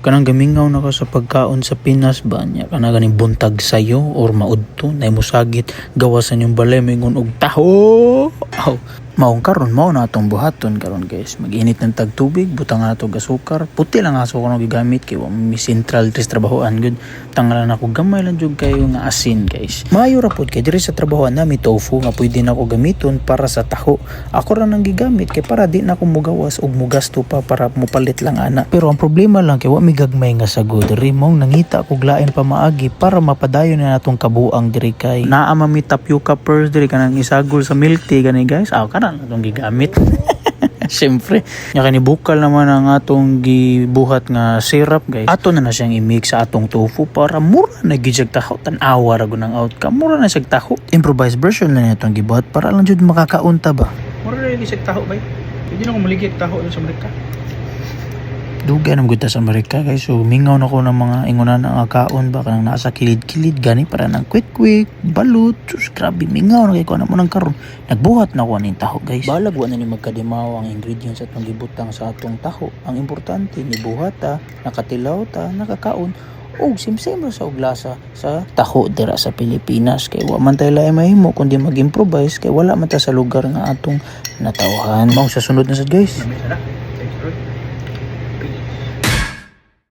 Kanang gamingaw na ka sa pagkaon sa Pinas ba niya kana ganing buntag sayo or maudto na musagit gawasan yung balay mingon og taho. Aw, maong karon mao na atong buhaton karon guys. Mag-init ng tagtubig, butang ato asukar. Puti lang aso ko gigamit kay wa mi central tres trabahoan gud. Tangala na ko gamay lang jud kayo nga asin guys. Maayo ra pud kay diri sa trabahoan nami tofu nga pwede na ko gamiton para sa taho. Ako ra nang gigamit kay para di na ko mugawas og mugasto pa para mupalit lang ana. Pero ang problema lang kay wa mi gagmay nga sagod diri mong nangita kog lain pa maagi para mapadayon na natong kabuang diri kay naa mi tapioca pearls diri kanang isagol sa milk tea gani guys. Aw kana atong gigamit. Siyempre, nya kani bukal naman ang atong gibuhat nga syrup guys. Ato na siyang i-mix sa atong tofu para mura na gijag taho tan-awa ra gunang outcome. Mura na siyag taho. Improvised version na itong gibuhat para lang jud makakaunta ba. Mura na gijag taho bay. Pwede na ko maligid taho sa Amerika. Dugay naman gud sa Amerika guys. So mingaw na ko ng mga ingunan ang kaon ba kanang nasa kilid-kilid gani para nang quick balut. Sus grabe mingaw na kay ko na mo nang karon. Nagbuhat na ko aning taho guys. Balag wa na ni magkadimaw ang ingredients atong gibutang sa atong taho. Ang importante ni buhat ta, nakatilaw ta, nakakaon. Og simsem ra sa uglasa sa taho dira sa Pilipinas kay wa man tay lain mahimo kundi mag-improvise kay wala man ta sa lugar nga atong natawhan. Mao sa sunod na sad guys.